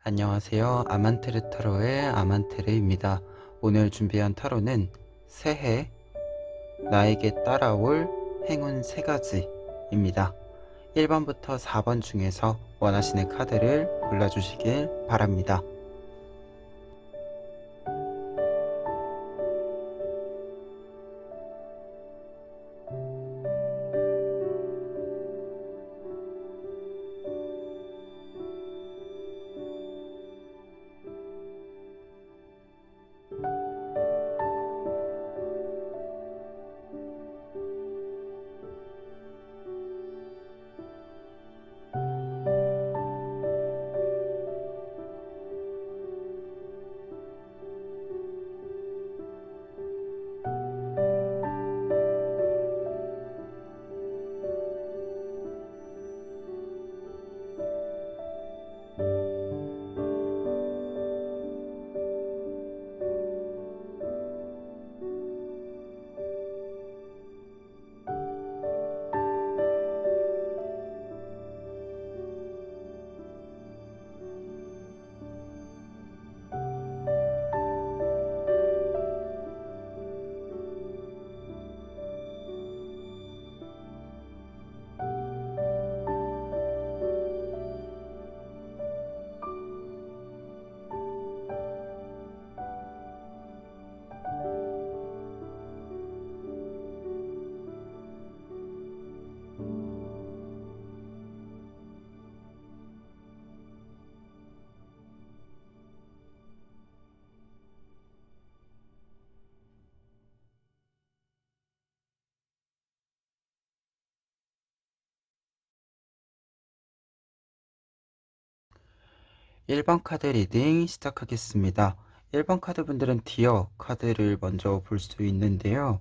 안녕하세요. 아만테르 타로의 아만테르입니다. 오늘 준비한 타로는 새해 나에게 따라올 행운 3가지입니다. 1번부터 4번 중에서 원하시는 카드를 골라주시길 바랍니다. (1번) 카드 리딩 시작하겠습니다. 1번 카드 분들은 디어 카드를 먼저 볼 수 있는데요.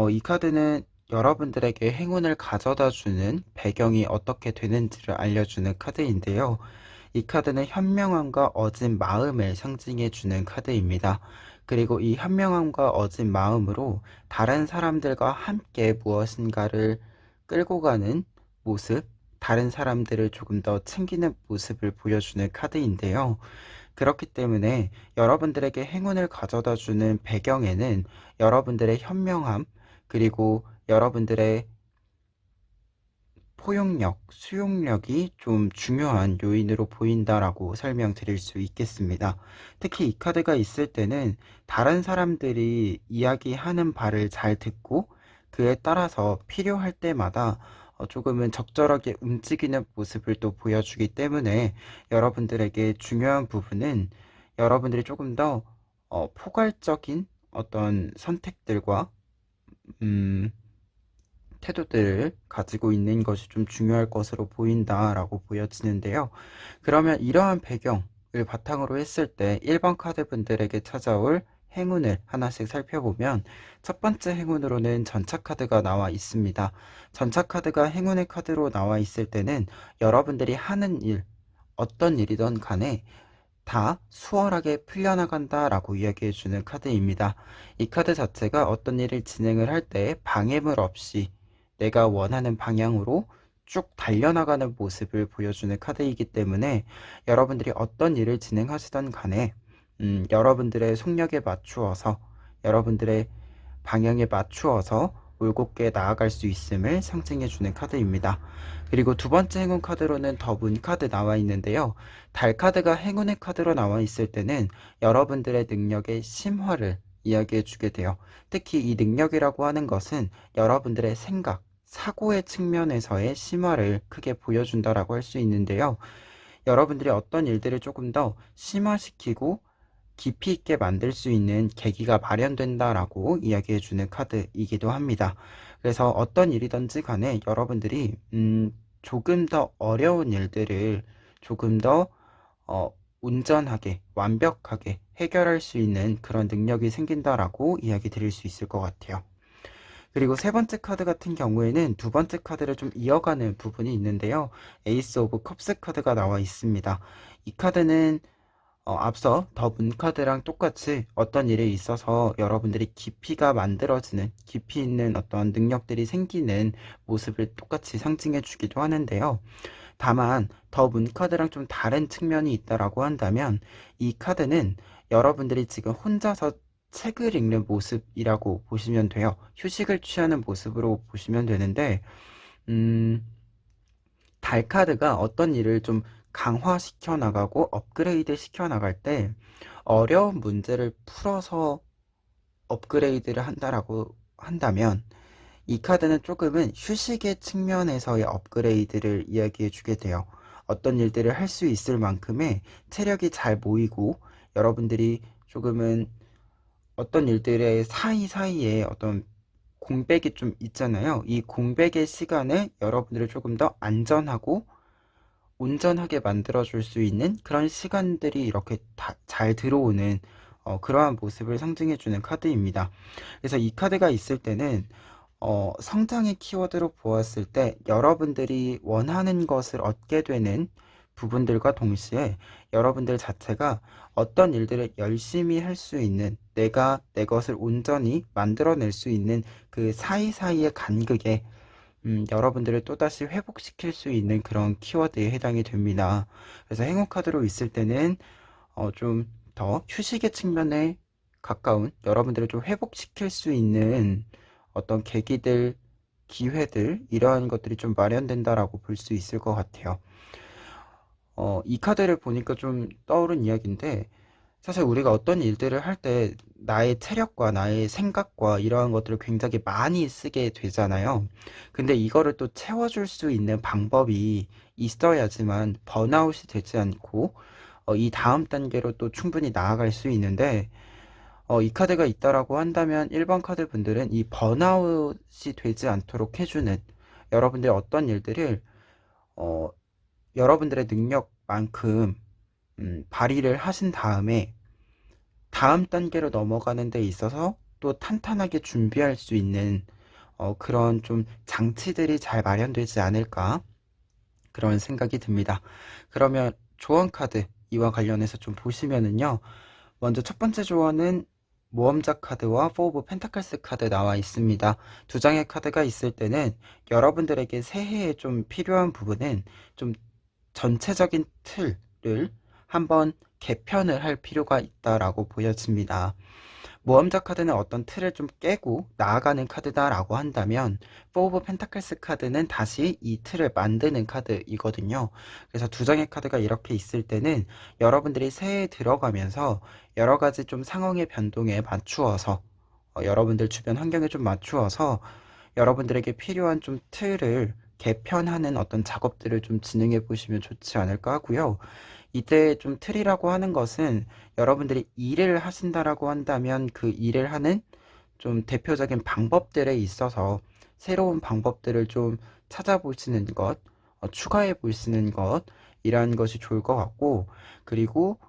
이 카드는 여러분들에게 행운을 가져다주는 배경이 어떻게 되는지를 알려주는 카드인데요. 이 카드는 현명함과 어진 마음을 상징해주는 카드입니다. 그리고 이 현명함과 어진 마음으로 다른 사람들과 함께 무엇인가를 끌고 가는 모습, 다른 사람들을 조금 더 챙기는 모습을 보여주는 카드인데요. 그렇기 때문에 여러분들에게 행운을 가져다주는 배경에는 여러분들의 현명함, 그리고 여러분들의 포용력, 수용력이 좀 중요한 요인으로 보인다라고 설명드릴 수 있겠습니다. 특히 이 카드가 있을 때는 다른 사람들이 이야기하는 바를 잘 듣고 그에 따라서 필요할 때마다 조금은 적절하게 움직이는 모습을 또 보여주기 때문에 여러분들에게 중요한 부분은 여러분들이 조금 더 포괄적인 어떤 선택들과 태도들을 가지고 있는 것이 좀 중요할 것으로 보인다라고 보여지는데요. 그러면 이러한 배경을 바탕으로 했을 때 1번 카드 분들에게 찾아올 행운을 하나씩 살펴보면 첫 번째 행운으로는 전차 카드가 나와 있습니다. 전차 카드가 행운의 카드로 나와 있을 때는 여러분들이 하는 일, 어떤 일이든 간에 다 수월하게 풀려나간다 라고 이야기해주는 카드입니다. 이 카드 자체가 어떤 일을 진행을 할 때 방해물 없이 내가 원하는 방향으로 쭉 달려나가는 모습을 보여주는 카드이기 때문에 여러분들이 어떤 일을 진행하시던 간에 여러분들의 속력에 맞추어서 여러분들의 방향에 맞추어서 올곧게 나아갈 수 있음을 상징해주는 카드입니다. 그리고 두 번째 행운 카드로는 더 문 카드 나와 있는데요. 달 카드가 행운의 카드로 나와 있을 때는 여러분들의 능력의 심화를 이야기해 주게 돼요. 특히 이 능력이라고 하는 것은 여러분들의 생각, 사고의 측면에서의 심화를 크게 보여준다라고 할 수 있는데요. 여러분들이 어떤 일들을 조금 더 심화시키고 깊이 있게 만들 수 있는 계기가 마련된다라고 이야기해주는 카드이기도 합니다. 그래서 어떤 일이든지 간에 여러분들이 조금 더 어려운 일들을 조금 더 온전하게 완벽하게 해결할 수 있는 그런 능력이 생긴다라고 이야기 드릴 수 있을 것 같아요. 그리고 세 번째 카드 같은 경우에는 두 번째 카드를 좀 이어가는 부분이 있는데요. 에이스 오브 컵스 카드가 나와 있습니다. 이 카드는 앞서 더 문카드랑 똑같이 어떤 일에 있어서 여러분들이 깊이가 만들어지는, 깊이 있는 어떤 능력들이 생기는 모습을 똑같이 상징해 주기도 하는데요. 다만 더 문카드랑 좀 다른 측면이 있다라고 한다면 이 카드는 여러분들이 지금 혼자서 책을 읽는 모습이라고 보시면 돼요. 휴식을 취하는 모습으로 보시면 되는데 음, 달 카드가 어떤 일을 좀 강화시켜 나가고 업그레이드 시켜 나갈 때 어려운 문제를 풀어서 업그레이드를 한다라고 한다면 이 카드는 조금은 휴식의 측면에서의 업그레이드를 이야기해 주게 돼요. 어떤 일들을 할 수 있을 만큼의 체력이 잘 모이고 여러분들이 조금은 어떤 일들의 사이사이에 어떤 공백이 좀 있잖아요. 이 공백의 시간에 여러분들을 조금 더 안전하고 온전하게 만들어줄 수 있는 그런 시간들이 이렇게 잘 들어오는 그러한 모습을 상징해주는 카드입니다. 그래서 이 카드가 있을 때는 성장의 키워드로 보았을 때 여러분들이 원하는 것을 얻게 되는 부분들과 동시에 여러분들 자체가 어떤 일들을 열심히 할 수 있는 내가 내 것을 온전히 만들어낼 수 있는 그 사이사이의 간극에 여러분들을 또다시 회복시킬 수 있는 그런 키워드에 해당이 됩니다. 그래서 행운 카드로 있을 때는 좀 더 휴식의 측면에 가까운 여러분들을 좀 회복시킬 수 있는 어떤 계기들, 기회들 이러한 것들이 좀 마련된다라고 볼 수 있을 것 같아요. 이 카드를 보니까 좀 떠오른 이야기인데 사실 우리가 어떤 일들을 할 때 나의 체력과 나의 생각과 이러한 것들을 굉장히 많이 쓰게 되잖아요. 근데 이거를 또 채워줄 수 있는 방법이 있어야지만 번아웃이 되지 않고 이 다음 단계로 또 충분히 나아갈 수 있는데 이 카드가 있다라고 한다면 1번 카드 분들은 이 번아웃이 되지 않도록 해주는 여러분들의 어떤 일들을 어, 여러분들의 능력만큼 발휘를 하신 다음에 다음 단계로 넘어가는 데 있어서 또 탄탄하게 준비할 수 있는 그런 좀 장치들이 잘 마련되지 않을까 그런 생각이 듭니다. 그러면 조언 카드 이와 관련해서 좀 보시면은요. 먼저 첫 번째 조언은 모험자 카드와 4 오브 펜타클스 카드 나와 있습니다. 두 장의 카드가 있을 때는 여러분들에게 새해에 좀 필요한 부분은 좀 전체적인 틀을 한번 개편을 할 필요가 있다라고 보여집니다. 모험자 카드는 어떤 틀을 좀 깨고 나아가는 카드다라고 한다면 4 오브 펜타클스 카드는 다시 이 틀을 만드는 카드이거든요. 그래서 두 장의 카드가 이렇게 있을 때는 여러분들이 새해에 들어가면서 여러 가지 좀 상황의 변동에 맞추어서 여러분들 주변 환경에 좀 맞추어서 여러분들에게 필요한 좀 틀을 개편하는 어떤 작업들을 좀 진행해 보시면 좋지 않을까 하고요. 이때 좀 틀이라고 하는 것은 여러분들이 일을 하신다라고 한다면 그 일을 하는 좀 대표적인 방법들에 있어서 새로운 방법들을 좀 찾아보시는 것, 추가해 보시는 것, 이러한 것이 좋을 것 같고, 그리고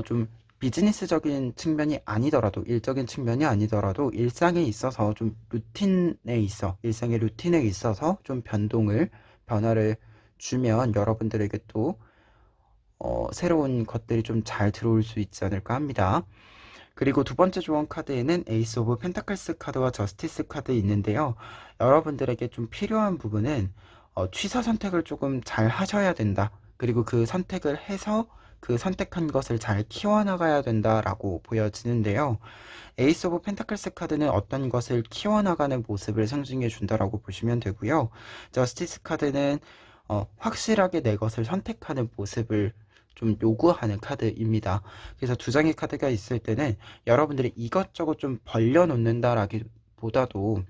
좀 비즈니스적인 측면이 아니더라도, 일적인 측면이 아니더라도 일상에 있어서 좀 일상의 루틴에 있어서 좀 변화를 주면 여러분들에게 또 새로운 것들이 좀 잘 들어올 수 있지 않을까 합니다. 그리고 두 번째 조언 카드에는 에이스 오브 펜타클스 카드와 저스티스 카드 있는데요. 여러분들에게 좀 필요한 부분은 취사 선택을 조금 잘 하셔야 된다. 그리고 그 선택을 해서 그 선택한 것을 잘 키워나가야 된다라고 보여지는데요. 에이스 오브 펜타클스 카드는 어떤 것을 키워나가는 모습을 상징해 준다라고 보시면 되고요. 저스티스 카드는 확실하게 내 것을 선택하는 모습을 좀 요구하는 카드입니다. 그래서 두 장의 카드가 있을 때는 여러분들이 이것저것 좀 벌려놓는다라기보다도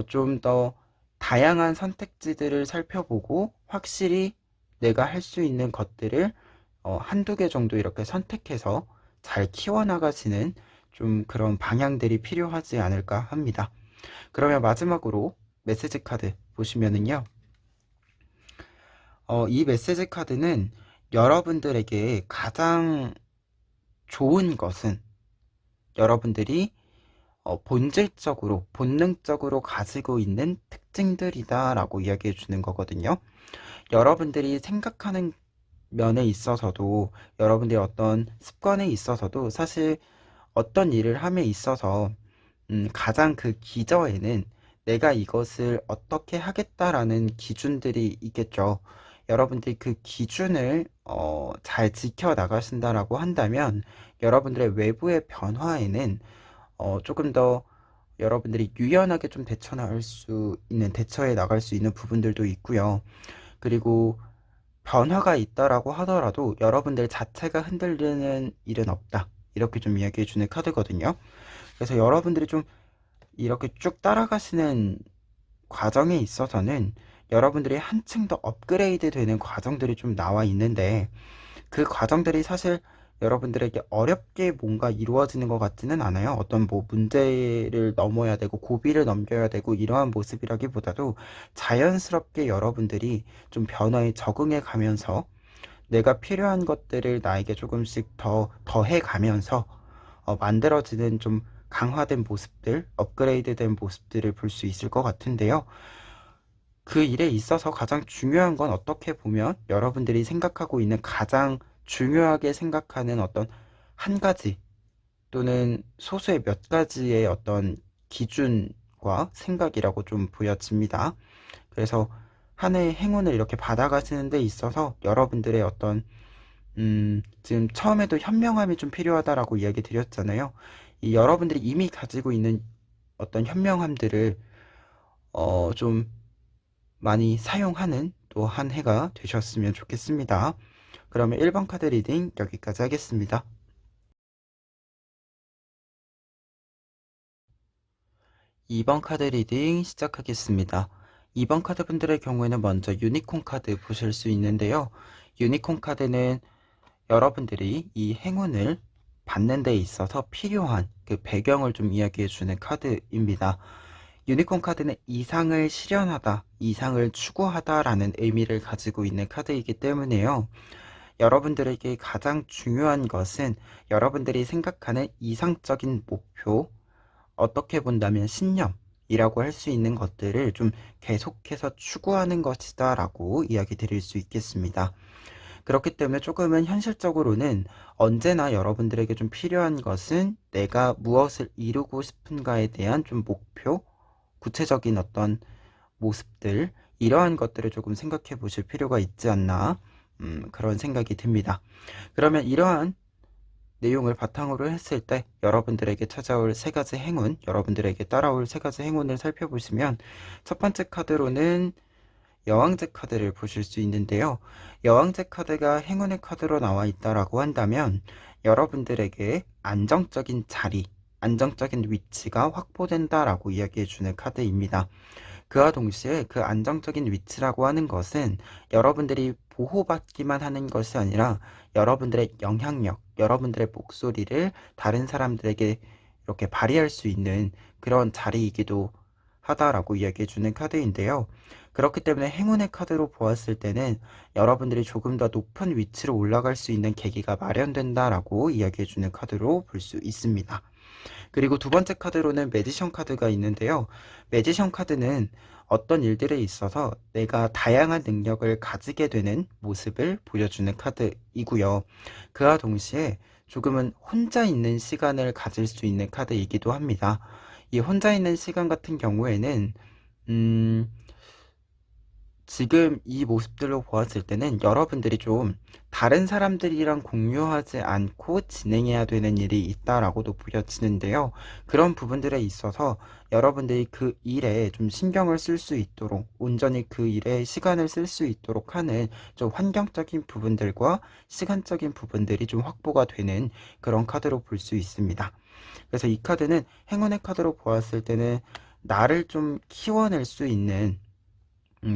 좀 더 다양한 선택지들을 살펴보고 확실히 내가 할 수 있는 것들을 한두 개 정도 이렇게 선택해서 잘 키워나가시는 좀 그런 방향들이 필요하지 않을까 합니다. 그러면 마지막으로 메시지 카드 보시면은요. 이 메시지 카드는 여러분들에게 가장 좋은 것은 여러분들이 본질적으로, 본능적으로 가지고 있는 특징들이다라고 이야기해 주는 거거든요. 여러분들이 생각하는 면에 있어서도, 여러분들의 어떤 습관에 있어서도 사실 어떤 일을 함에 있어서 가장 그 기저에는 내가 이것을 어떻게 하겠다라는 기준들이 있겠죠. 여러분들이 그 기준을 잘 지켜 나가신다라고 한다면 여러분들의 외부의 변화에는 조금 더 여러분들이 유연하게 좀 대처해 나갈 수 있는 부분들도 있고요. 그리고 변화가 있다라고 하더라도 여러분들 자체가 흔들리는 일은 없다. 이렇게 좀 이야기해 주는 카드거든요. 그래서 여러분들이 좀 이렇게 쭉 따라가시는 과정에 있어서는 여러분들이 한층 더 업그레이드 되는 과정들이 좀 나와 있는데 그 과정들이 사실 여러분들에게 어렵게 뭔가 이루어지는 것 같지는 않아요. 어떤 뭐 문제를 넘어야 되고 고비를 넘겨야 되고 이러한 모습이라기보다도 자연스럽게 여러분들이 좀 변화에 적응해 가면서 내가 필요한 것들을 나에게 조금씩 더해 가면서 만들어지는 좀 강화된 모습들, 업그레이드된 모습들을 볼 수 있을 것 같은데요. 그 일에 있어서 가장 중요한 건 어떻게 보면 여러분들이 생각하고 있는 가장 중요하게 생각하는 어떤 한 가지 또는 소수의 몇 가지의 어떤 기준과 생각이라고 좀 보여집니다. 그래서 한 해의 행운을 이렇게 받아가시는 데 있어서 여러분들의 어떤 지금 처음에도 현명함이 좀 필요하다라고 이야기 드렸잖아요. 이 여러분들이 이미 가지고 있는 어떤 현명함들을 좀 많이 사용하는 또 한 해가 되셨으면 좋겠습니다. 그러면 1번 카드 리딩 여기까지 하겠습니다. 2번 카드 리딩 시작하겠습니다. 2번 카드 분들의 경우에는 먼저 유니콘 카드 보실 수 있는데요. 유니콘 카드는 여러분들이 이 행운을 받는 데 있어서 필요한 그 배경을 좀 이야기해 주는 카드입니다. 유니콘 카드는 이상을 실현하다, 이상을 추구하다라는 의미를 가지고 있는 카드이기 때문에요. 여러분들에게 가장 중요한 것은 여러분들이 생각하는 이상적인 목표, 어떻게 본다면 신념이라고 할 수 있는 것들을 좀 계속해서 추구하는 것이다라고 이야기 드릴 수 있겠습니다. 그렇기 때문에 조금은 현실적으로는 언제나 여러분들에게 좀 필요한 것은 내가 무엇을 이루고 싶은가에 대한 좀 목표, 구체적인 어떤 모습들, 이러한 것들을 조금 생각해 보실 필요가 있지 않나, 그런 생각이 듭니다. 그러면 이러한 내용을 바탕으로 했을 때 여러분들에게 찾아올 세 가지 행운, 여러분들에게 따라올 세 가지 행운을 살펴보시면 첫 번째 카드로는 여왕제 카드를 보실 수 있는데요. 여왕제 카드가 행운의 카드로 나와 있다라고 한다면 여러분들에게 안정적인 자리, 안정적인 위치가 확보된다라고 이야기해 주는 카드입니다. 그와 동시에 그 안정적인 위치라고 하는 것은 여러분들이 보호받기만 하는 것이 아니라 여러분들의 영향력, 여러분들의 목소리를 다른 사람들에게 이렇게 발휘할 수 있는 그런 자리이기도 하다라고 이야기해 주는 카드인데요. 그렇기 때문에 행운의 카드로 보았을 때는 여러분들이 조금 더 높은 위치로 올라갈 수 있는 계기가 마련된다라고 이야기해 주는 카드로 볼 수 있습니다. 그리고 두 번째 카드로는 매지션 카드가 있는데요. 매지션 카드는 어떤 일들에 있어서 내가 다양한 능력을 가지게 되는 모습을 보여주는 카드이고요. 그와 동시에 조금은 혼자 있는 시간을 가질 수 있는 카드이기도 합니다. 이 혼자 있는 시간 같은 경우에는 음, 지금 이 모습들로 보았을 때는 여러분들이 좀 다른 사람들이랑 공유하지 않고 진행해야 되는 일이 있다라고도 보여지는데요. 그런 부분들에 있어서 여러분들이 그 일에 좀 신경을 쓸 수 있도록, 온전히 그 일에 시간을 쓸 수 있도록 하는 좀 환경적인 부분들과 시간적인 부분들이 좀 확보가 되는 그런 카드로 볼 수 있습니다. 그래서 이 카드는 행운의 카드로 보았을 때는 나를 좀 키워낼 수 있는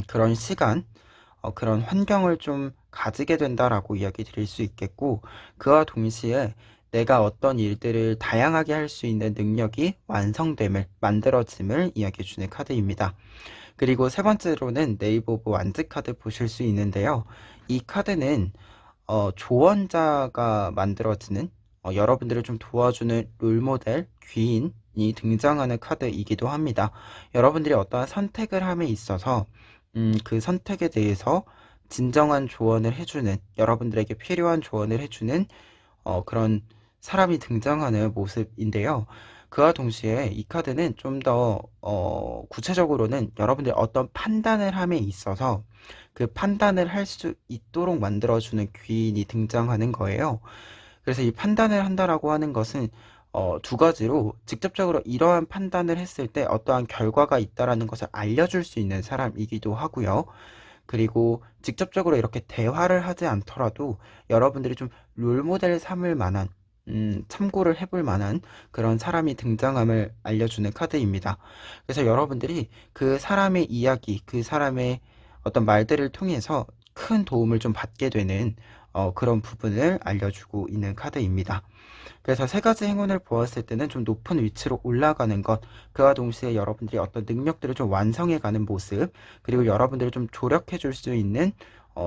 그런 시간, 그런 환경을 좀 가지게 된다라고 이야기 드릴 수 있겠고, 그와 동시에 내가 어떤 일들을 다양하게 할 수 있는 능력이 만들어짐을 이야기해 주는 카드입니다. 그리고 세 번째로는 네이버 오브 완즈 카드 보실 수 있는데요. 이 카드는 조언자가 만들어지는 여러분들을 좀 도와주는 롤모델, 귀인이 등장하는 카드이기도 합니다. 여러분들이 어떠한 선택을 함에 있어서 그 선택에 대해서 진정한 조언을 해주는, 여러분들에게 필요한 조언을 해주는 그런 사람이 등장하는 모습인데요. 그와 동시에 이 카드는 좀 더 구체적으로는 여러분들이 어떤 판단을 함에 있어서 그 판단을 할 수 있도록 만들어주는 귀인이 등장하는 거예요. 그래서 이 판단을 한다라고 하는 것은 두 가지로 직접적으로 이러한 판단을 했을 때 어떠한 결과가 있다라는 것을 알려줄 수 있는 사람이기도 하고요. 그리고 직접적으로 이렇게 대화를 하지 않더라도 여러분들이 좀 롤모델 삼을 만한 참고를 해볼 만한 그런 사람이 등장함을 알려주는 카드입니다. 그래서 여러분들이 그 사람의 이야기, 그 사람의 어떤 말들을 통해서 큰 도움을 좀 받게 되는 그런 부분을 알려주고 있는 카드입니다. 그래서 세 가지 행운을 보았을 때는 좀 높은 위치로 올라가는 것, 그와 동시에 여러분들이 어떤 능력들을 좀 완성해가는 모습, 그리고 여러분들을 좀 조력해 줄 수 있는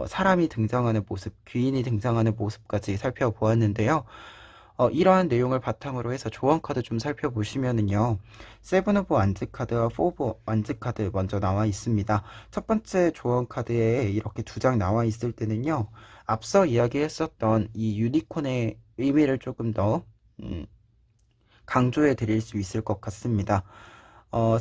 사람이 등장하는 모습, 귀인이 등장하는 모습까지 살펴보았는데요. 이러한 내용을 바탕으로 해서 조언 카드 좀 살펴보시면은요. 세븐 오브 완즈 카드와 포 오브 완즈 카드 먼저 나와 있습니다. 첫 번째 조언 카드에 이렇게 두 장 나와 있을 때는요. 앞서 이야기했었던 이 유니콘의 의미를 조금 더 강조해 드릴 수 있을 것 같습니다.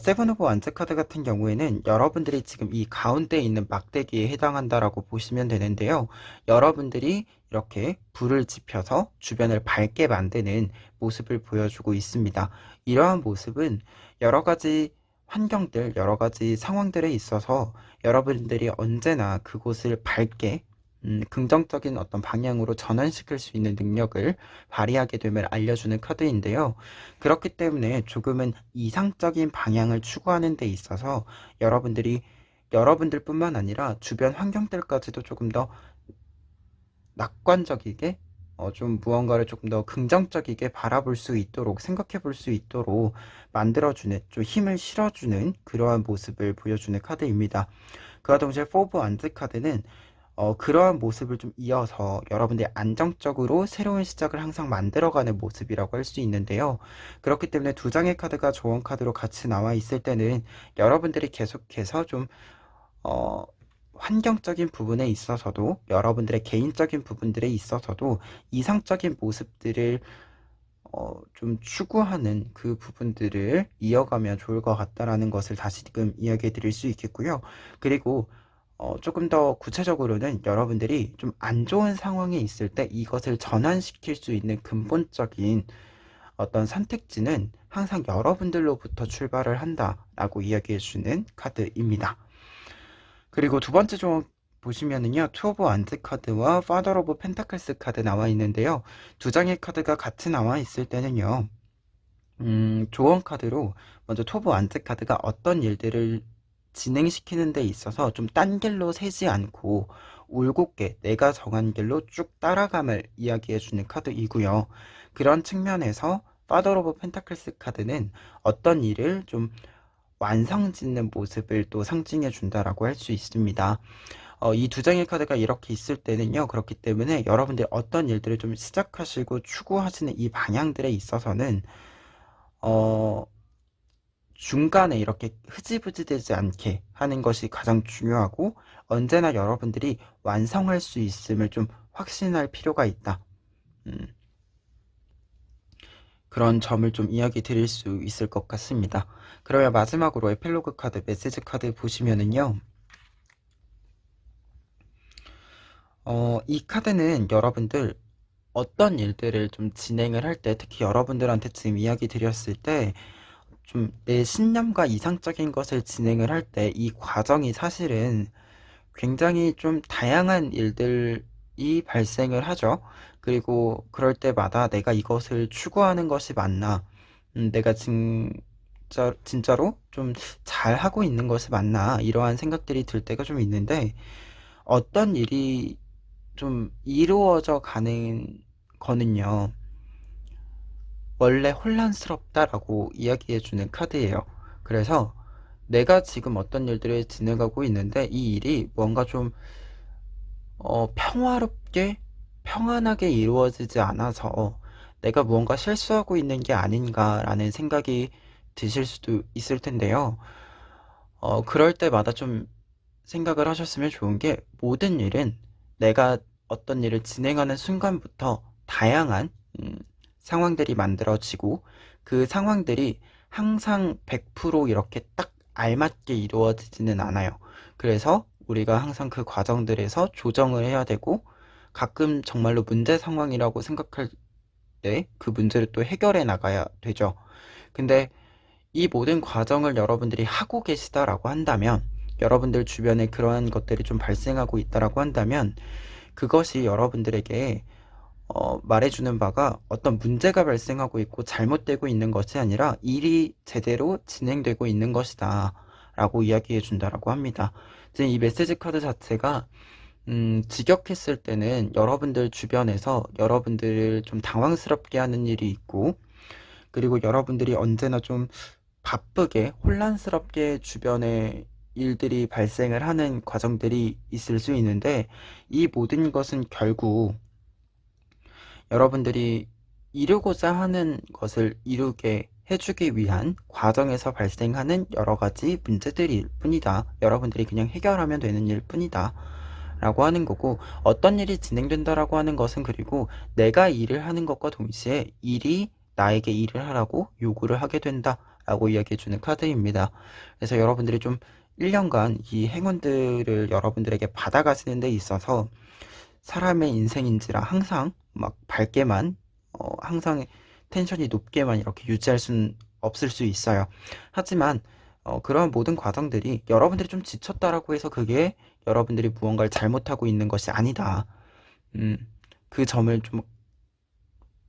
세븐 오브 완즈 카드 같은 경우에는 여러분들이 지금 이 가운데 있는 막대기에 해당한다라고 보시면 되는데요. 여러분들이 이렇게 불을 지펴서 주변을 밝게 만드는 모습을 보여주고 있습니다. 이러한 모습은 여러 가지 환경들, 여러 가지 상황들에 있어서 여러분들이 언제나 그곳을 밝게 긍정적인 어떤 방향으로 전환시킬 수 있는 능력을 발휘하게 됨을 알려주는 카드인데요. 그렇기 때문에 조금은 이상적인 방향을 추구하는 데 있어서 여러분들이 여러분들뿐만 아니라 주변 환경들까지도 조금 더 낙관적이게 좀 무언가를 조금 더 긍정적이게 바라볼 수 있도록 생각해 볼 수 있도록 만들어주는 좀 힘을 실어주는 그러한 모습을 보여주는 카드입니다. 그와 동시에 포브 안드 카드는 그러한 모습을 좀 이어서 여러분들이 안정적으로 새로운 시작을 항상 만들어가는 모습이라고 할 수 있는데요. 그렇기 때문에 두 장의 카드가 조언 카드로 같이 나와 있을 때는 여러분들이 계속해서 좀 어, 환경적인 부분에 있어서도 여러분들의 개인적인 부분들에 있어서도 이상적인 모습들을 좀 추구하는 그 부분들을 이어가면 좋을 것 같다라는 것을 다시금 이야기해 드릴 수 있겠고요. 그리고 조금 더 구체적으로는 여러분들이 좀 안 좋은 상황에 있을 때 이것을 전환시킬 수 있는 근본적인 어떤 선택지는 항상 여러분들로부터 출발을 한다라고 이야기해 주는 카드입니다. 그리고 두 번째 조언 보시면은요, 투 오브 완즈 카드와 파더 오브 펜타클스 카드 나와 있는데요. 두 장의 카드가 같이 나와 있을 때는요, 조언 카드로 먼저 투 오브 완즈 카드가 어떤 일들을 진행시키는 데 있어서 좀 딴 길로 새지 않고 올곧게 내가 정한 길로 쭉 따라감을 이야기해주는 카드이고요. 그런 측면에서 파더 오브 펜타클스 카드는 어떤 일을 좀 완성짓는 모습을 또 상징해 준다라고 할 수 있습니다. 이 두 장의 카드가 이렇게 있을 때는요. 그렇기 때문에 여러분들 어떤 일들을 좀 시작하시고 추구하시는 이 방향들에 있어서는 어, 중간에 이렇게 흐지부지 되지 않게 하는 것이 가장 중요하고 언제나 여러분들이 완성할 수 있음을 좀 확신할 필요가 있다. 음, 그런 점을 좀 이야기 드릴 수 있을 것 같습니다. 그러면 마지막으로 에필로그 카드, 메시지 카드 보시면은요. 이 카드는 여러분들 어떤 일들을 좀 진행을 할 때, 특히 여러분들한테 지금 이야기 드렸을 때, 좀 내 신념과 이상적인 것을 진행을 할 때 이 과정이 사실은 굉장히 좀 다양한 일들이 발생을 하죠. 그리고 그럴 때마다 내가 이것을 추구하는 것이 맞나, 내가 진짜로 좀 잘하고 있는 것이 맞나, 이러한 생각들이 들 때가 좀 있는데, 어떤 일이 좀 이루어져 가는 거는요, 원래 혼란스럽다라고 이야기해주는 카드예요. 그래서 내가 지금 어떤 일들을 진행하고 있는데 이 일이 뭔가 좀 평화롭게 평안하게 이루어지지 않아서 내가 무언가 실수하고 있는 게 아닌가라는 생각이 드실 수도 있을 텐데요. 그럴 때마다 좀 생각을 하셨으면 좋은 게 모든 일은 내가 어떤 일을 진행하는 순간부터 다양한 상황들이 만들어지고 그 상황들이 항상 100% 이렇게 딱 알맞게 이루어지지는 않아요. 그래서 우리가 항상 그 과정들에서 조정을 해야 되고, 가끔 정말로 문제 상황이라고 생각할 때 그 문제를 또 해결해 나가야 되죠. 근데 이 모든 과정을 여러분들이 하고 계시다라고 한다면, 여러분들 주변에 그러한 것들이 좀 발생하고 있다라고 한다면, 그것이 여러분들에게 말해주는 바가 어떤 문제가 발생하고 있고 잘못되고 있는 것이 아니라 일이 제대로 진행되고 있는 것이다 라고 이야기해 준다라고 합니다. 이제 이 메시지 카드 자체가 직역했을 때는 여러분들 주변에서 여러분들을 좀 당황스럽게 하는 일이 있고, 그리고 여러분들이 언제나 좀 바쁘게 혼란스럽게 주변에 일들이 발생을 하는 과정들이 있을 수 있는데, 이 모든 것은 결국 여러분들이 이루고자 하는 것을 이루게 해주기 위한 과정에서 발생하는 여러 가지 문제들일 뿐이다. 여러분들이 그냥 해결하면 되는 일 뿐이다. 라고 하는 거고, 어떤 일이 진행된다라고 하는 것은 그리고 내가 일을 하는 것과 동시에 일이 나에게 일을 하라고 요구를 하게 된다. 라고 이야기해주는 카드입니다. 그래서 여러분들이 좀 1년간 이 행운들을 여러분들에게 받아가시는 데 있어서 사람의 인생인지라 항상 막 밝게만 항상 텐션이 높게만 이렇게 유지할 수는 없을 수 있어요. 하지만 그러한 모든 과정들이 여러분들이 좀 지쳤다라고 해서 그게 여러분들이 무언가를 잘못하고 있는 것이 아니다. 음, 그 점을 좀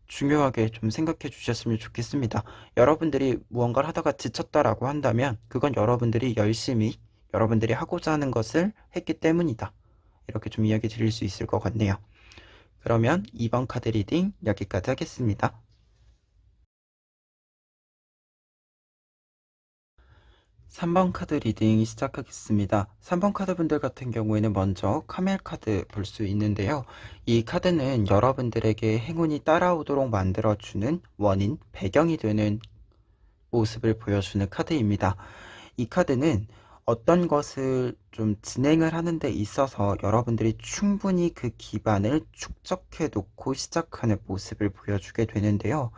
중요하게 좀 생각해 주셨으면 좋겠습니다. 여러분들이 무언가를 하다가 지쳤다라고 한다면 그건 여러분들이 열심히 여러분들이 하고자 하는 것을 했기 때문이다. 이렇게 좀 이야기 드릴 수 있을 것 같네요. 그러면 2번 카드 리딩 여기까지 하겠습니다. 3번 카드 리딩 시작하겠습니다. 3번 카드 분들 같은 경우에는 먼저 카멜 카드 볼 수 있는데요. 이 카드는 여러분들에게 행운이 따라오도록 만들어주는 원인, 배경이 되는 모습을 보여주는 카드입니다. 이 카드는 어떤 것을 좀 진행을 하는 데 있어서 여러분들이 충분히 그 기반을 축적해 놓고 시작하는 모습을 보여주게 되는데요.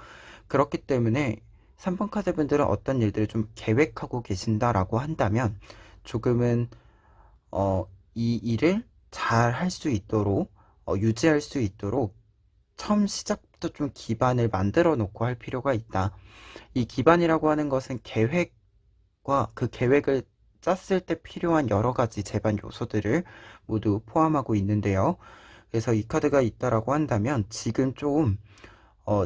그렇기 때문에 3번 카드 분들은 어떤 일들을 좀 계획하고 계신다라고 한다면 조금은 이 일을 잘 할 수 있도록 유지할 수 있도록 처음 시작부터 좀 기반을 만들어 놓고 할 필요가 있다. 이 기반이라고 하는 것은 계획과 그 계획을 짰을 때 필요한 여러 가지 제반 요소들을 모두 포함하고 있는데요. 그래서 이 카드가 있다라고 한다면 지금 좀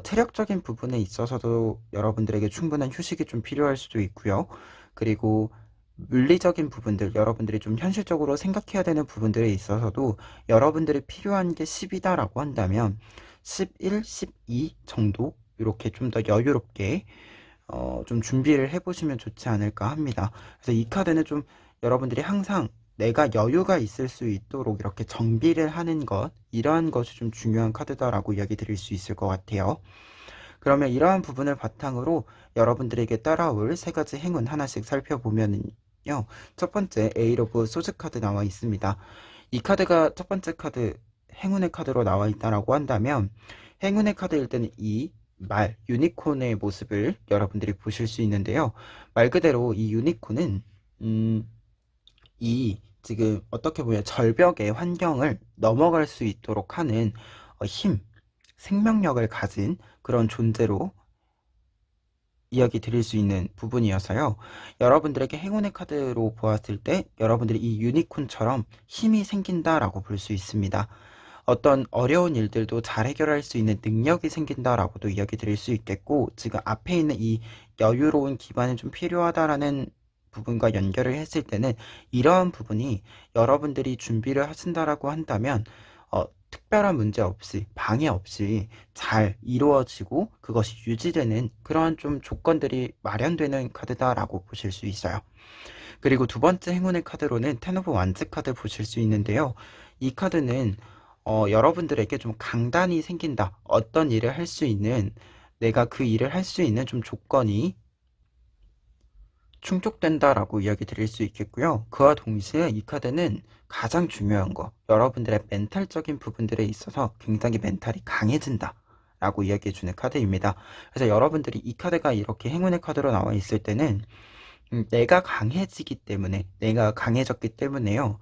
체력적인 부분에 있어서도 여러분들에게 충분한 휴식이 좀 필요할 수도 있고요. 그리고 물리적인 부분들, 여러분들이 좀 현실적으로 생각해야 되는 부분들에 있어서도 여러분들이 필요한 게 10이다라고 한다면 11, 12 정도 이렇게 좀 더 여유롭게 좀 준비를 해보시면 좋지 않을까 합니다. 그래서 이 카드는 좀 여러분들이 항상 내가 여유가 있을 수 있도록 이렇게 정비를 하는 것, 이러한 것이 좀 중요한 카드다라고 이야기 드릴 수 있을 것 같아요. 그러면 이러한 부분을 바탕으로 여러분들에게 따라올 세 가지 행운 하나씩 살펴보면요. 첫 번째, 에이트 오브 소즈 카드 나와 있습니다. 이 카드가 첫 번째 카드, 행운의 카드로 나와 있다라고 한다면, 행운의 카드일 때는 이 말, 유니콘의 모습을 여러분들이 보실 수 있는데요. 말 그대로 이 유니콘은, 이 지금 어떻게 보면 절벽의 환경을 넘어갈 수 있도록 하는 힘, 생명력을 가진 그런 존재로 이야기 드릴 수 있는 부분이어서요. 여러분들에게 행운의 카드로 보았을 때 여러분들이 이 유니콘처럼 힘이 생긴다라고 볼 수 있습니다. 어떤 어려운 일들도 잘 해결할 수 있는 능력이 생긴다라고도 이야기 드릴 수 있겠고, 지금 앞에 있는 이 여유로운 기반이 좀 필요하다라는 부분과 연결을 했을 때는 이러한 부분이 여러분들이 준비를 하신다라고 한다면 특별한 문제 없이 방해 없이 잘 이루어지고 그것이 유지되는 그러한 좀 조건들이 마련되는 카드다라고 보실 수 있어요. 그리고 두 번째 행운의 카드로는 텐 오브 완즈 카드 보실 수 있는데요. 이 카드는 여러분들에게 좀 강단이 생긴다. 어떤 일을 할 수 있는, 내가 그 일을 할 수 있는 좀 조건이 충족된다라고 이야기 드릴 수 있겠고요. 그와 동시에 이 카드는 가장 중요한 거, 여러분들의 멘탈적인 부분들에 있어서 굉장히 멘탈이 강해진다 라고 이야기해주는 카드입니다. 그래서 여러분들이 이 카드가 이렇게 행운의 카드로 나와 있을 때는 내가 강해지기 때문에, 내가 강해졌기 때문에요.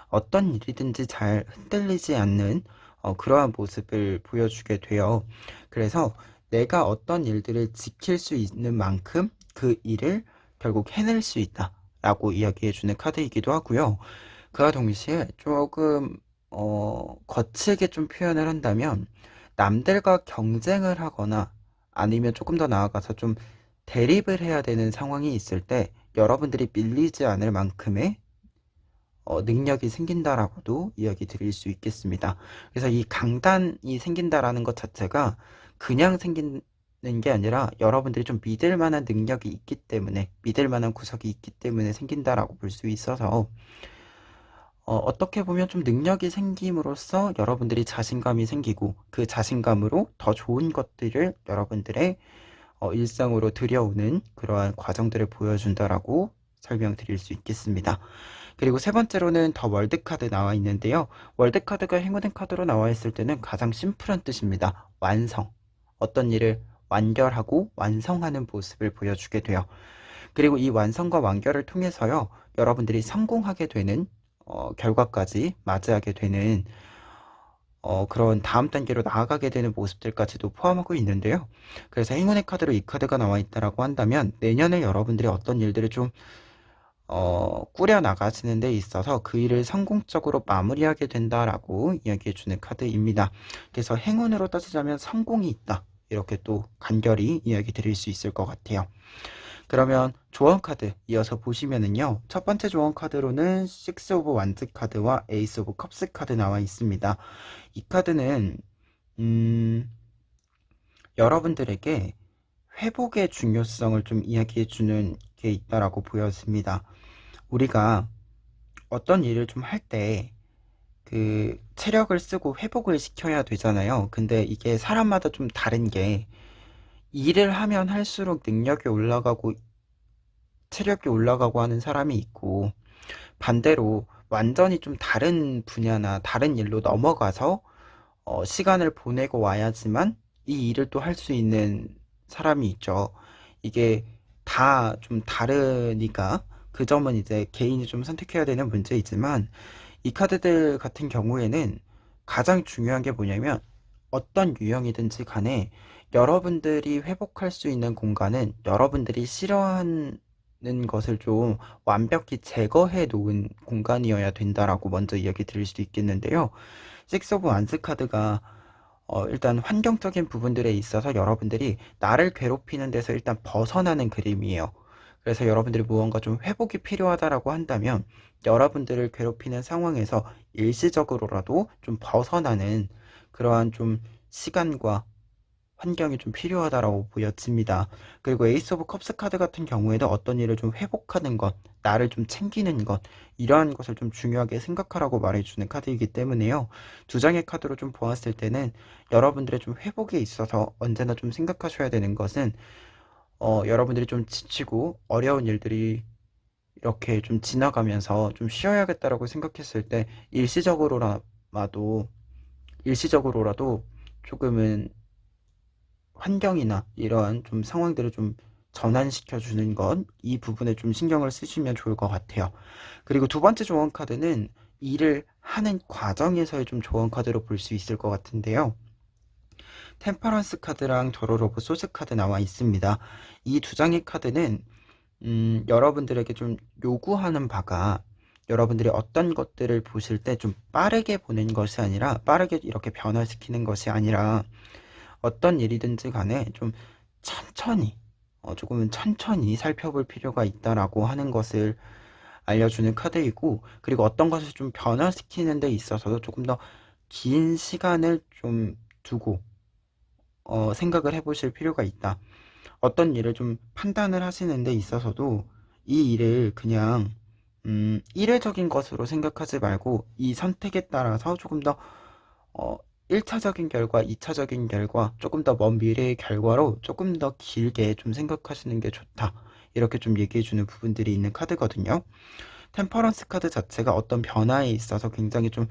어떤 일이든지 잘 흔들리지 않는 그러한 모습을 보여주게 돼요. 그래서 내가 어떤 일들을 지킬 수 있는 만큼 그 일을 결국 해낼 수 있다 라고 이야기해주는 카드이기도 하고요. 그와 동시에 조금 거칠게 좀 표현을 한다면 남들과 경쟁을 하거나 아니면 조금 더 나아가서 좀 대립을 해야 되는 상황이 있을 때 여러분들이 밀리지 않을 만큼의 능력이 생긴다라고도 이야기 드릴 수 있겠습니다. 그래서 이 강단이 생긴다라는 것 자체가 그냥 생기는 게 아니라 여러분들이 좀 믿을 만한 능력이 있기 때문에, 믿을 만한 구석이 있기 때문에 생긴다라고 볼 수 있어서 어떻게 보면 좀 능력이 생김으로써 여러분들이 자신감이 생기고 그 자신감으로 더 좋은 것들을 여러분들의 일상으로 들여오는 그러한 과정들을 보여준다라고 설명드릴 수 있겠습니다. 그리고 세 번째로는 더 월드 카드 나와 있는데요. 월드 카드가 행운의 카드로 나와 있을 때는 가장 심플한 뜻입니다. 완성. 어떤 일을 완결하고 완성하는 모습을 보여주게 돼요. 그리고 이 완성과 완결을 통해서요, 여러분들이 성공하게 되는 결과까지 맞이하게 되는 그런 다음 단계로 나아가게 되는 모습들까지도 포함하고 있는데요. 그래서 행운의 카드로 이 카드가 나와 있다라고 한다면 내년에 여러분들이 어떤 일들을 좀 꾸려 나가시는 데 있어서 그 일을 성공적으로 마무리하게 된다라고 이야기해주는 카드입니다. 그래서 행운으로 따지자면 성공이 있다. 이렇게 또 간결히 이야기 드릴 수 있을 것 같아요. 그러면 조언 카드 이어서 보시면은요. 첫 번째 조언 카드로는 6 오브 완즈 카드와 에이스 오브 컵스 카드 나와 있습니다. 이 카드는 여러분들에게 회복의 중요성을 좀 이야기해 주는 게 있다라고 보여집니다. 우리가 어떤 일을 좀 할 때 그 체력을 쓰고 회복을 시켜야 되잖아요. 근데 이게 사람마다 좀 다른 게 일을 하면 할수록 능력이 올라가고 체력이 올라가고 하는 사람이 있고 반대로 완전히 좀 다른 분야나 다른 일로 넘어가서 시간을 보내고 와야지만 이 일을 또 할 수 있는 사람이 있죠. 이게 다 좀 다르니까 그 점은 이제 개인이 좀 선택해야 되는 문제이지만 이 카드들 같은 경우에는 가장 중요한 게 뭐냐면 어떤 유형이든지 간에 여러분들이 회복할 수 있는 공간은 여러분들이 싫어하는 것을 좀 완벽히 제거해 놓은 공간이어야 된다라고 먼저 이야기 드릴 수도 있겠는데요. 6 오브 완스 카드가 일단 환경적인 부분들에 있어서 여러분들이 나를 괴롭히는 데서 일단 벗어나는 그림이에요. 그래서 여러분들이 무언가 좀 회복이 필요하다라고 한다면 여러분들을 괴롭히는 상황에서 일시적으로라도 좀 벗어나는 그러한 좀 시간과 환경이 좀 필요하다라고 보여집니다. 그리고 에이스 오브 컵스 카드 같은 경우에는 어떤 일을 좀 회복하는 것, 나를 좀 챙기는 것, 이러한 것을 좀 중요하게 생각하라고 말해주는 카드이기 때문에요. 두 장의 카드로 좀 보았을 때는 여러분들의 좀 회복에 있어서 언제나 좀 생각하셔야 되는 것은 여러분들이 좀 지치고 어려운 일들이 이렇게 좀 지나가면서 좀 쉬어야겠다라고 생각했을 때 일시적으로라도 조금은 환경이나 이러한 좀 상황들을 좀 전환시켜 주는 것, 이 부분에 좀 신경을 쓰시면 좋을 것 같아요. 그리고 두 번째 조언 카드는 일을 하는 과정에서의 좀 조언 카드로 볼 수 있을 것 같은데요. 템퍼런스 카드랑 도로 오브 소스 카드 나와 있습니다. 이 두 장의 카드는 여러분들에게 좀 요구하는 바가 여러분들이 어떤 것들을 보실 때 좀 빠르게 보는 것이 아니라 빠르게 이렇게 변화시키는 것이 아니라 어떤 일이든지 간에 좀 천천히 조금은 천천히 살펴볼 필요가 있다라고 하는 것을 알려주는 카드이고 그리고 어떤 것을 좀 변화시키는 데 있어서도 조금 더 긴 시간을 좀 두고 생각을 해보실 필요가 있다. 어떤 일을 좀 판단을 하시는 데 있어서도 이 일을 그냥 일회적인 것으로 생각하지 말고 이 선택에 따라서 조금 더 1차적인 결과, 2차적인 결과, 조금 더 먼 미래의 결과로 조금 더 길게 좀 생각하시는 게 좋다. 이렇게 좀 얘기해주는 부분들이 있는 카드거든요. 템퍼런스 카드 자체가 어떤 변화에 있어서 굉장히 좀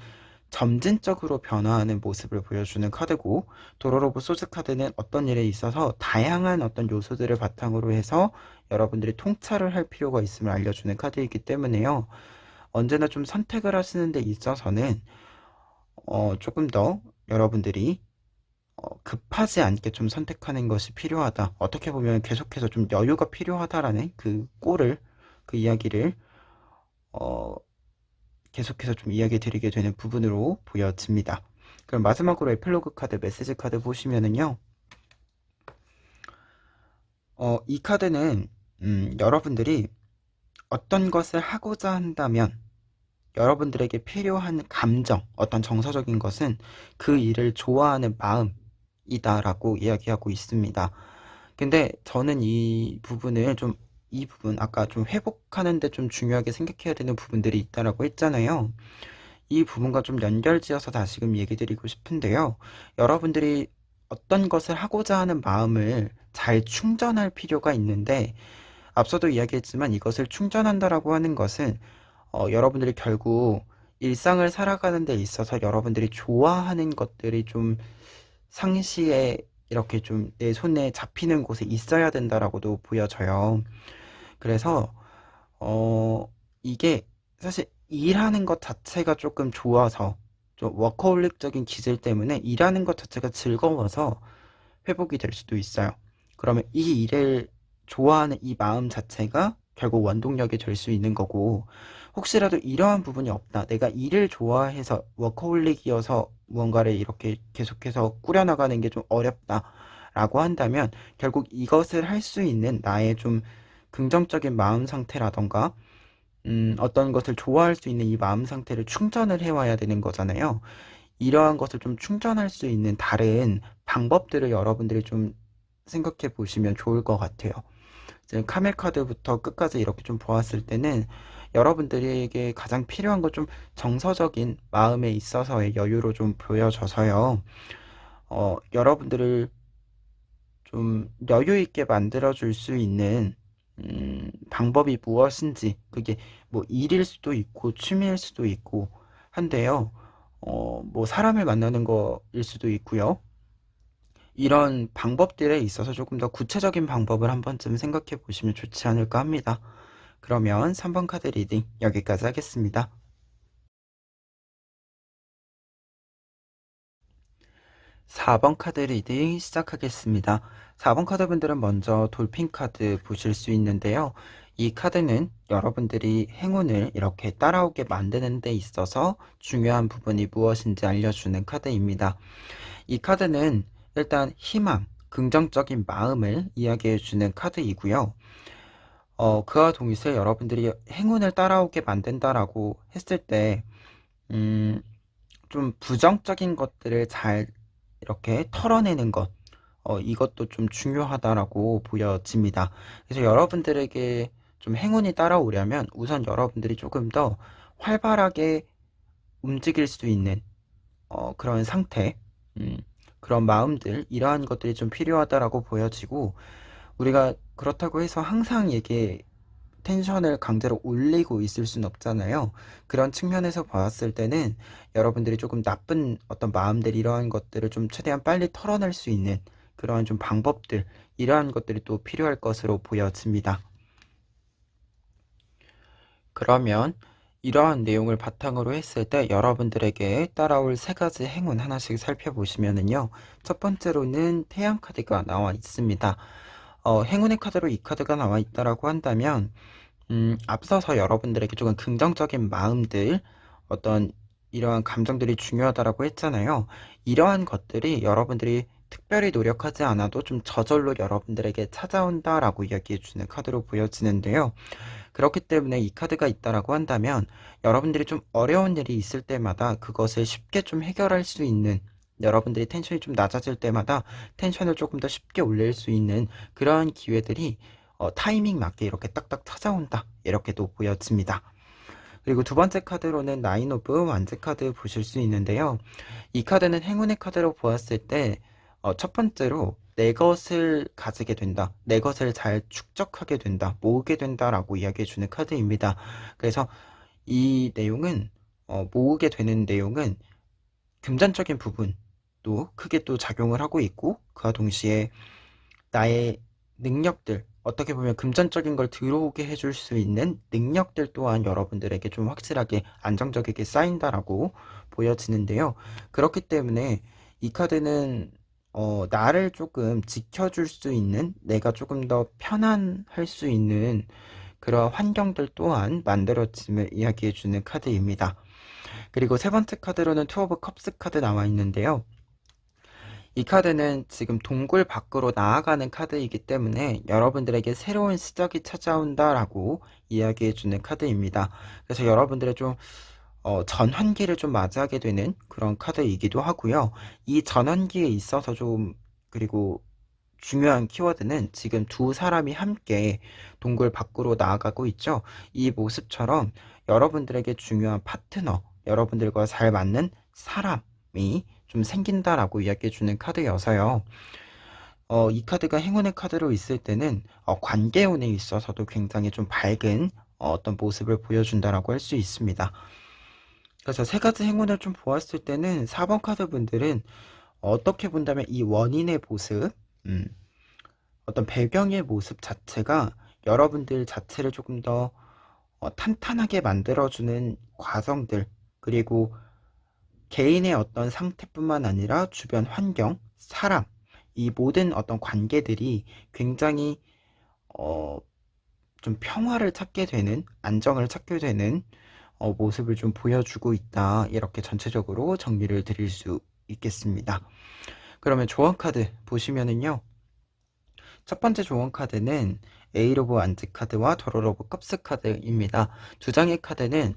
점진적으로 변화하는 모습을 보여주는 카드고, 도로로브 소즈 카드는 어떤 일에 있어서 다양한 어떤 요소들을 바탕으로 해서 여러분들이 통찰을 할 필요가 있음을 알려주는 카드이기 때문에요. 언제나 좀 선택을 하시는 데 있어서는 조금 더 여러분들이 급하지 않게 좀 선택하는 것이 필요하다. 어떻게 보면 계속해서 좀 여유가 필요하다라는 그 이야기를 어, 계속해서 좀 이야기 드리게 되는 부분으로 보여집니다. 그럼 마지막으로 에필로그 카드, 메시지 카드 보시면은요. 이 카드는 여러분들이 어떤 것을 하고자 한다면 여러분들에게 필요한 감정, 어떤 정서적인 것은 그 일을 좋아하는 마음이다라고 이야기하고 있습니다. 근데 저는 이 부분, 아까 좀 회복하는데 좀 중요하게 생각해야 되는 부분들이 있다라고 했잖아요. 이 부분과 좀 연결지어서 다시금 얘기 드리고 싶은데요. 여러분들이 어떤 것을 하고자 하는 마음을 잘 충전할 필요가 있는데, 앞서도 이야기했지만 이것을 충전한다라고 하는 것은 여러분들이 결국 일상을 살아가는 데 있어서 여러분들이 좋아하는 것들이 좀 상시에 이렇게 좀 내 손에 잡히는 곳에 있어야 된다라고도 보여져요. 그래서 이게 사실 일하는 것 자체가 조금 좋아서 좀 워커홀릭적인 기질 때문에 일하는 것 자체가 즐거워서 회복이 될 수도 있어요. 그러면 이 일을 좋아하는 이 마음 자체가 결국 원동력이 될 수 있는 거고, 혹시라도 이러한 부분이 없다. 내가 일을 좋아해서 워커홀릭이어서 무언가를 이렇게 계속해서 꾸려나가는 게 좀 어렵다라고 한다면 결국 이것을 할 수 있는 나의 좀 긍정적인 마음 상태라던가 어떤 것을 좋아할 수 있는 이 마음 상태를 충전을 해와야 되는 거잖아요. 이러한 것을 좀 충전할 수 있는 다른 방법들을 여러분들이 좀 생각해 보시면 좋을 것 같아요. 지금 카멜 카드부터 끝까지 이렇게 좀 보았을 때는 여러분들에게 가장 필요한 건 좀 정서적인 마음에 있어서의 여유로 좀 보여져서요. 여러분들을 좀 여유 있게 만들어 줄 수 있는 방법이 무엇인지, 그게 뭐 일일 수도 있고 취미일 수도 있고 한데요. 뭐 사람을 만나는 거일 수도 있고요. 이런 방법들에 있어서 조금 더 구체적인 방법을 한 번쯤 생각해 보시면 좋지 않을까 합니다. 그러면 3번 카드 리딩 여기까지 하겠습니다. 4번 카드 리딩 시작하겠습니다. 4번 카드 분들은 먼저 돌핀 카드 보실 수 있는데요. 이 카드는 여러분들이 행운을 이렇게 따라오게 만드는 데 있어서 중요한 부분이 무엇인지 알려주는 카드입니다. 이 카드는 일단 희망, 긍정적인 마음을 이야기해주는 카드이고요. 그와 동시에 여러분들이 행운을 따라오게 만든다라고 했을 때, 음, 좀 부정적인 것들을 잘 이렇게 털어내는 것, 이것도 좀 중요하다라고 보여집니다. 그래서 여러분들에게 좀 행운이 따라오려면 우선 여러분들이 조금 더 활발하게 움직일 수 있는 그런 상태, 음, 그런 마음들, 이러한 것들이 좀 필요하다라고 보여지고, 우리가 그렇다고 해서 항상 이게 텐션을 강제로 올리고 있을 순 없잖아요. 그런 측면에서 봤을 때는 여러분들이 조금 나쁜 어떤 마음들, 이러한 것들을 좀 최대한 빨리 털어낼 수 있는 그러한 좀 방법들, 이러한 것들이 또 필요할 것으로 보여집니다. 그러면 이러한 내용을 바탕으로 했을 때 여러분들에게 따라올 세 가지 행운 하나씩 살펴보시면은요. 첫 번째로는 태양 카드가 나와 있습니다. 행운의 카드로 이 카드가 나와 있다라고 한다면, 앞서서 여러분들에게 조금 긍정적인 마음들, 어떤 이러한 감정들이 중요하다라고 했잖아요. 이러한 것들이 여러분들이 특별히 노력하지 않아도 좀 저절로 여러분들에게 찾아온다라고 이야기해주는 카드로 보여지는데요. 그렇기 때문에 이 카드가 있다라고 한다면 여러분들이 좀 어려운 일이 있을 때마다 그것을 쉽게 좀 해결할 수 있는, 여러분들이 텐션이 좀 낮아질 때마다 텐션을 조금 더 쉽게 올릴 수 있는 그러한 기회들이 타이밍 맞게 이렇게 딱딱 찾아온다, 이렇게도 보여집니다. 그리고 두 번째 카드로는 나인 오브 완즈 카드 보실 수 있는데요. 이 카드는 행운의 카드로 보았을 때 첫 번째로 내 것을 가지게 된다, 내 것을 잘 축적하게 된다, 모으게 된다라고 이야기해 주는 카드입니다. 그래서 이 내용은 모으게 되는 내용은 금전적인 부분도 크게 또 작용을 하고 있고, 그와 동시에 나의 능력들, 어떻게 보면 금전적인 걸 들어오게 해줄 수 있는 능력들 또한 여러분들에게 좀 확실하게 안정적이게 쌓인다라고 보여지는데요. 그렇기 때문에 이 카드는 나를 조금 지켜줄 수 있는, 내가 조금 더 편안할 수 있는 그런 환경들 또한 만들어짐을 이야기해주는 카드입니다. 그리고 세 번째 카드로는 투 오브 컵스 카드 나와 있는데요. 이 카드는 지금 동굴 밖으로 나아가는 카드이기 때문에 여러분들에게 새로운 시작이 찾아온다라고 이야기해주는 카드입니다. 그래서 여러분들의 좀 전환기를 좀 맞이하게 되는 그런 카드이기도 하고요. 이 전환기에 있어서 좀, 그리고 중요한 키워드는 지금 두 사람이 함께 동굴 밖으로 나아가고 있죠. 이 모습처럼 여러분들에게 중요한 파트너, 여러분들과 잘 맞는 사람이 좀 생긴다라고 이야기해주는 카드여서요. 이 카드가 행운의 카드로 있을 때는 관계운에 있어서도 굉장히 좀 밝은 어떤 모습을 보여준다라고 할 수 있습니다. 그래서 세 가지 행운을 좀 보았을 때는 4번 카드 분들은 어떻게 본다면 이 원인의 모습, 어떤 배경의 모습 자체가 여러분들 자체를 조금 더 탄탄하게 만들어주는 과정들, 그리고 개인의 어떤 상태뿐만 아니라 주변 환경, 사람, 이 모든 어떤 관계들이 굉장히 어, 좀 평화를 찾게 되는, 안정을 찾게 되는 모습을 좀 보여주고 있다. 이렇게 전체적으로 정리를 드릴 수 있겠습니다. 그러면 조언 카드 보시면은요. 첫 번째 조언 카드는 에이 오브 안즈 카드와 도로 오브 컵스 카드입니다. 두 장의 카드는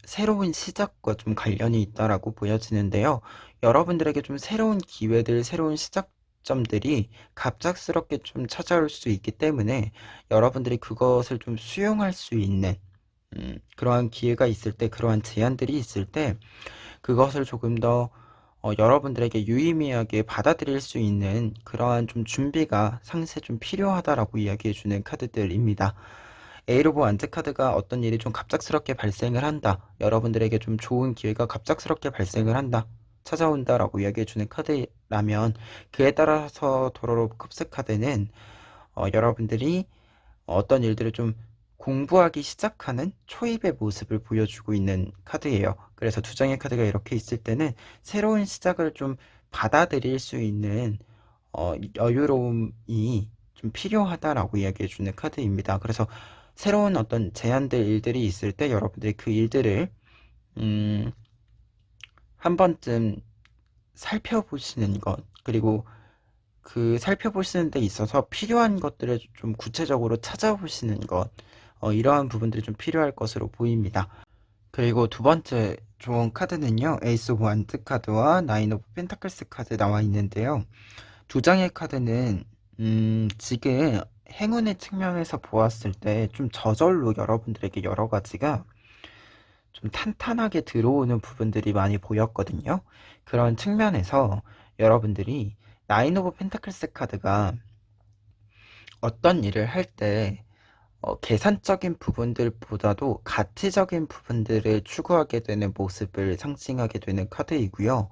새로운 시작과 좀 관련이 있다라고 보여지는데요. 여러분들에게 좀 새로운 기회들, 새로운 시작점들이 갑작스럽게 좀 찾아올 수 있기 때문에 여러분들이 그것을 좀 수용할 수 있는 그러한 기회가 있을 때, 그러한 제안들이 있을 때 그것을 조금 더 여러분들에게 유의미하게 받아들일 수 있는 그러한 좀 준비가 상세 좀 필요하다라고 이야기해주는 카드들입니다. 에이로보 안즈 카드가 어떤 일이 좀 갑작스럽게 발생을 한다. 여러분들에게 좀 좋은 기회가 갑작스럽게 발생을 한다. 찾아온다라고 이야기해주는 카드라면 그에 따라서 도로로 컵스 카드는 여러분들이 어떤 일들을 좀 공부하기 시작하는 초입의 모습을 보여주고 있는 카드예요. 그래서 두 장의 카드가 이렇게 있을 때는 새로운 시작을 좀 받아들일 수 있는 여유로움이 좀 필요하다라고 이야기해주는 카드입니다. 그래서 새로운 어떤 제안들, 일들이 있을 때 여러분들이 그 일들을 한 번쯤 살펴보시는 것, 그리고 그 살펴보시는 데 있어서 필요한 것들을 좀 구체적으로 찾아보시는 것, 이러한 부분들이 좀 필요할 것으로 보입니다. 그리고 두 번째 좋은 카드는요, 에이스 오브 완드 카드와 나인 오브 펜타클스 카드 나와 있는데요. 두 장의 카드는 지금 행운의 측면에서 보았을 때 좀 저절로 여러분들에게 여러 가지가 좀 탄탄하게 들어오는 부분들이 많이 보였거든요. 그런 측면에서 여러분들이 나인 오브 펜타클스 카드가 어떤 일을 할 때 계산적인 부분들보다도 가치적인 부분들을 추구하게 되는 모습을 상징하게 되는 카드이고요.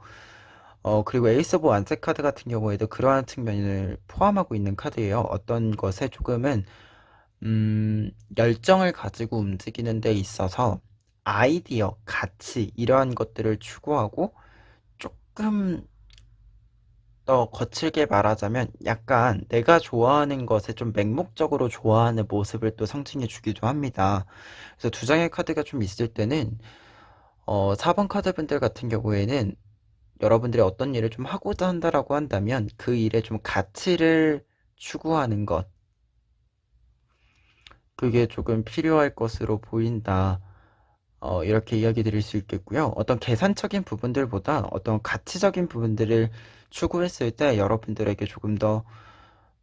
그리고 에이스 오브 완제 카드 같은 경우에도 그러한 측면을 포함하고 있는 카드예요. 어떤 것에 조금은 열정을 가지고 움직이는 데 있어서 아이디어, 가치 이러한 것들을 추구하고 조금 더 거칠게 말하자면 약간 내가 좋아하는 것에 좀 맹목적으로 좋아하는 모습을 또 상징해 주기도 합니다. 그래서 두 장의 카드가 좀 있을 때는 4번 카드 분들 같은 경우에는 여러분들이 어떤 일을 좀 하고자 한다라고 한다면 그 일에 좀 가치를 추구하는 것, 그게 조금 필요할 것으로 보인다. 이렇게 이야기 드릴 수 있겠고요. 어떤 계산적인 부분들보다 어떤 가치적인 부분들을 추구했을 때 여러분들에게 조금 더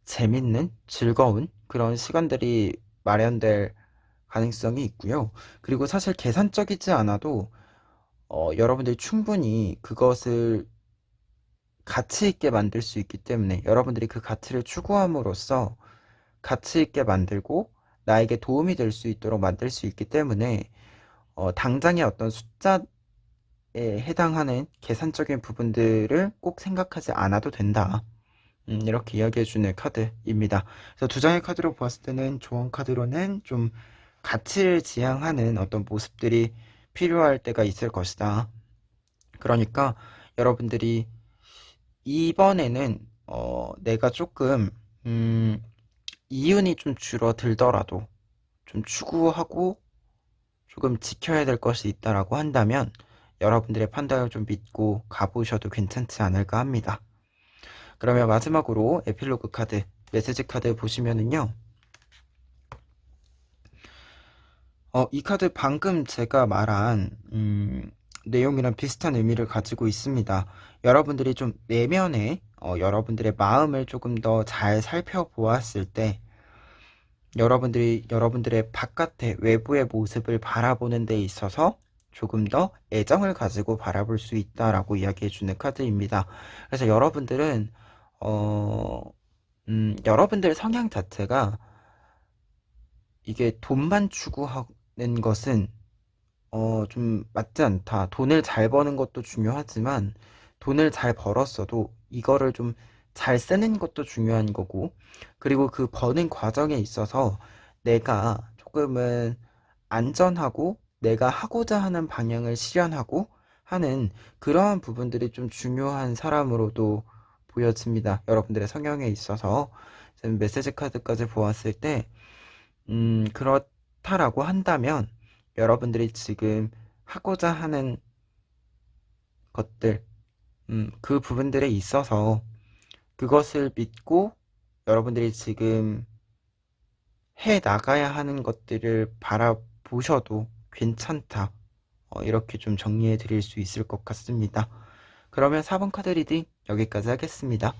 재밌는, 즐거운 그런 시간들이 마련될 가능성이 있고요. 그리고 사실 계산적이지 않아도 여러분들이 충분히 그것을 가치 있게 만들 수 있기 때문에 여러분들이 그 가치를 추구함으로써 가치 있게 만들고 나에게 도움이 될 수 있도록 만들 수 있기 때문에 당장의 어떤 숫자 해당하는 계산적인 부분들을 꼭 생각하지 않아도 된다. 이렇게 이야기해주는 카드입니다. 그래서 두 장의 카드로 보았을 때는 조언 카드로는 좀 가치를 지향하는 어떤 모습들이 필요할 때가 있을 것이다. 그러니까 여러분들이 이번에는 내가 조금 이윤이 좀 줄어들더라도 좀 추구하고 조금 지켜야 될 것이 있다라고 한다면 여러분들의 판단을 좀 믿고 가보셔도 괜찮지 않을까 합니다. 그러면 마지막으로 에필로그 카드, 메시지 카드 보시면은요. 이 카드 방금 제가 말한 내용이랑 비슷한 의미를 가지고 있습니다. 여러분들이 좀 내면에 여러분들의 마음을 조금 더 잘 살펴보았을 때 여러분들이 여러분들의 바깥의 외부의 모습을 바라보는 데 있어서 조금 더 애정을 가지고 바라볼 수 있다라고 이야기해주는 카드입니다. 그래서 여러분들은 여러분들 성향 자체가 이게 돈만 추구하는 것은 좀 맞지 않다. 돈을 잘 버는 것도 중요하지만 돈을 잘 벌었어도 이거를 좀 잘 쓰는 것도 중요한 거고, 그리고 그 버는 과정에 있어서 내가 조금은 안전하고 내가 하고자 하는 방향을 실현하고 하는 그러한 부분들이 좀 중요한 사람으로도 보여집니다. 여러분들의 성향에 있어서 메시지 카드까지 보았을 때 그렇다라고 한다면 여러분들이 지금 하고자 하는 것들, 그 부분들에 있어서 그것을 믿고 여러분들이 지금 해 나가야 하는 것들을 바라보셔도 괜찮다. 이렇게 좀 정리해 드릴 수 있을 것 같습니다. 그러면 4번 카드 리딩 여기까지 하겠습니다.